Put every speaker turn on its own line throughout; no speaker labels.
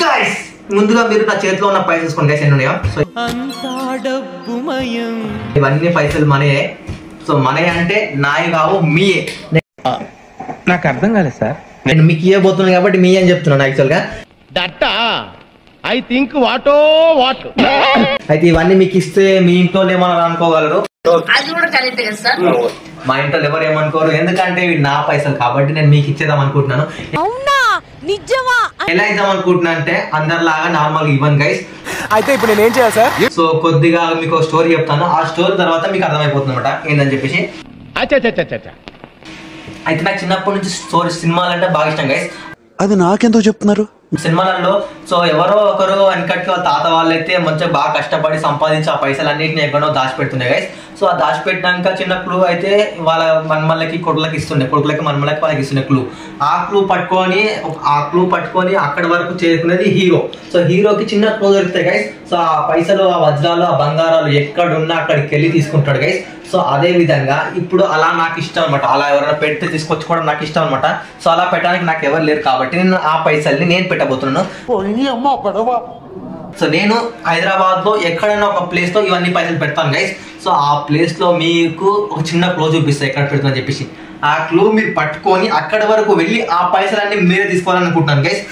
Guys ముందుగా మీరు నా చేతిలో ఉన్న పైసలు తీసుకోండి గైస్, ఎన్ని ఉన్నాయో. సో ఇవన్నీ పైసలు మనయే. సో మనయే అంటే నాయి కావు, మీయే.
నాకు అర్థం కాలేదు సార్.
నేను మీకు ఇవ్వబోతున్నాను కాబట్టి మీ అని చెప్తున్నాను యాక్చువల్ గా.
ఐ థింక్ వాట్
అయితే ఇవన్నీ మీకు ఇస్తే మీ ఇంట్లో ఏమన్నా అనుకోగలరు, మా ఇంట్లో ఎవరు ఏమనుకోరు, ఎందుకంటే ఇవి నా పైసలు కాబట్టి నేను మీకు ఇచ్చేద్దాం అనుకుంటున్నాను. ఎలా ఇద్దాం అనుకుంటున్నా అంటే అందరిలాగా నార్మల్ గా ఇవ్వను గైస్.
అయితే ఇప్పుడు నేను ఏం చేయాలి సార్?
సో కొద్దిగా మీకు స్టోరీ చెప్తాను, ఆ స్టోరీ తర్వాత మీకు అర్థమైపోతుంది అనమాట ఏంటని చెప్పేసి. అయితే నాకు చిన్నప్పటి నుంచి స్టోరీ సినిమాలు అంటే బాగా ఇష్టం గైస్.
అది నాకెందుకు చెప్తున్నారు?
సినిమాలలో సో ఎవరో ఒకరు వెనకటి తాత వాళ్ళైతే మంచిగా బాగా కష్టపడి సంపాదించి ఆ పైసలన్నింటినీ ఎక్కడో దాచిపెడుతుండే గైస్. సో ఆ దాచిపెట్టినాక చిన్న క్లూ అయితే వాళ్ళ మన్మళ్ళకి కొడుకులకి ఇస్తుండే, కొడుకులకి మన్మళ్ళకి వాళ్ళకి ఇస్తుండే క్లూ. ఆ క్లూ పట్టుకొని అక్కడి వరకు చేరుకునేది హీరో. సో హీరోకి చిన్న క్లూ దొరుకుతాయి గైస్. సో ఆ పైసలు, ఆ వజ్రాలు, ఆ బంగారాలు ఎక్కడున్నా అక్కడికి వెళ్ళి తీసుకుంటాడు గైస్. సో అదే విధంగా ఇప్పుడు అలా నాకు ఇష్టం అనమాట, అలా ఎవరైనా పెడితే తీసుకొచ్చుకోవడం నాకు ఇష్టం అనమాట. సో అలా పెట్టడానికి నాకు ఎవరు లేరు కాబట్టి నేను ఆ పైసల్ని నేను పెట్టబోతున్నాను. సో నేను హైదరాబాద్ లో ఎక్కడైనా ఒక ప్లేస్ లో ఇవన్నీ పైసలు పెడతాను గైస్. సో ఆ ప్లేస్ లో మీకు ఒక చిన్న క్లూ చూపిస్తాయి ఎక్కడ పెడుతుందని చెప్పేసి. ఆ క్లూ మీరు పట్టుకొని అక్కడి వరకు వెళ్ళి ఆ పైసలన్నీ మీరే తీసుకోవాలనుకుంటున్నాను గైస్.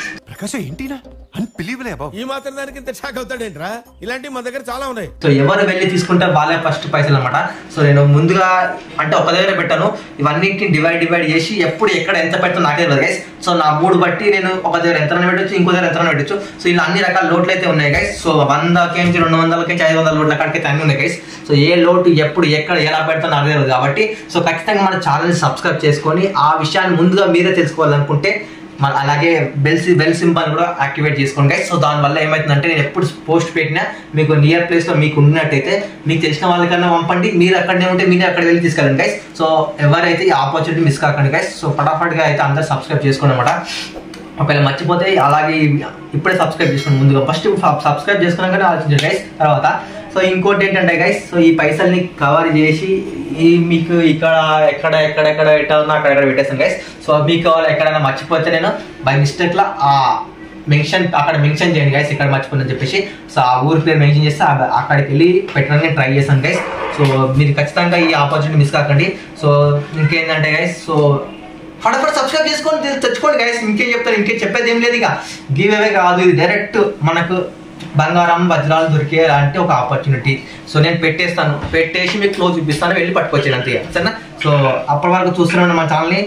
ఈ మాత్రం దానికి ఇంత షాక్ అవుతాడేంట్రా? ఇలాంటివి మా దగ్గర చాలా ఉన్నాయి.
సో ఎవరు వెళ్ళి తీసుకుంటే వాళ్ళే ఫస్ట్ పైసలు అనమాట. సో నేను ముందుగా అంటే ఒక దగ్గర పెట్టాను, ఇవన్నిటిని డివైడ్ చేసి ఎప్పుడు ఎక్కడ ఎంత పెడతాను నాకే తెలియదు గైస్. సో నా మూడు బట్టి నేను ఒక దగ్గర ఎంత పెట్టచ్చు, ఇంకో దగ్గర ఎంత పెట్టచ్చు. సో ఇలా అన్ని రకాల లోట్లు అయితే ఉన్నాయి గైస్. సో 100 200 500 లోట్ల కాడికి అన్ని ఉన్నాయి గైస్. సో ఏ లోటు ఎప్పుడు ఎక్కడ ఎలా పెడతాను నాకు తెలియదు కాబట్టి సో ఖచ్చితంగా మన ఛానల్ని సబ్స్క్రైబ్ చేసుకొని ఆ విషయాన్ని ముందుగా మీరే తెలుసుకోవాలనుకుంటే అలాగే బెల్ సింబల్ కూడా యాక్టివేట్ చేసుకోండి గైస్. సో దానివల్ల ఏమవుతుందంటే నేను ఎప్పుడు పోస్ట్ పెట్టినా మీకు నియర్ ప్లేస్ లో మీకు ఉన్నట్టయితే మీకు తెలిసిన వాళ్ళకన్నా పంపండి, మీరు అక్కడనే ఉంటే మీరే అక్కడ వెళ్ళి తీసుకెళ్ళండి గైస్. సో ఎవరైతే ఈ ఆపర్చునిటీ మిస్ కాకండి గైస్. సో ఫటాఫట్గా అయితే అందరూ సబ్స్క్రైబ్ చేసుకోండి అనమాట. ఒకవేళ మర్చిపోతే అలాగే ఇప్పుడే సబ్స్క్రైబ్ చేసుకోండి. ముందుగా ఫస్ట్ సబ్స్క్రైబ్ చేసుకున్నాకనే ఆలోచించండి గైస్. తర్వాత సో ఇంకోటి ఏంటంటే గైస్, సో ఈ పైసల్ని కవర్ చేసి ఈ మీకు ఇక్కడ ఎక్కడెక్కడ పెట్టాలన్నా అక్కడ పెట్టేస్తాను గైస్. సో మీకు ఎక్కడైనా మర్చిపోతే నేను బై మిస్టేక్లా అక్కడ మెన్షన్ చేయండి గైస్, ఇక్కడ మర్చిపోయిందని చెప్పేసి. సో ఆ ఊరి పేరు మెన్షన్ చేస్తే అక్కడికి వెళ్ళి పెట్టడానికి ట్రై చేస్తాను గైస్. సో మీరు ఖచ్చితంగా ఈ ఆపర్చునిటీ మిస్ కాకండి. సో ఇంకేంటంటే గైస్, సో ఫటాఫట్ సబ్స్క్రైబ్ చేసుకొని తెచ్చుకోండి గైస్. ఇంకేం చెప్తారు, ఇంకేం చెప్పేది ఏం లేదు. ఇక గివ్ అవే కాదు, ఇది డైరెక్ట్ మనకు బంగారం వజ్రాలు దొరికే అంటే ఒక ఆపర్చునిటీ. సో నేను పెట్టేసి మీకు క్లోజ్ చూపిస్తాను, వెళ్ళి పట్టుకొచ్చాను అంతే సరేనా. సో అప్పటి వరకు చూస్తున్నాను మన ఛానల్ని.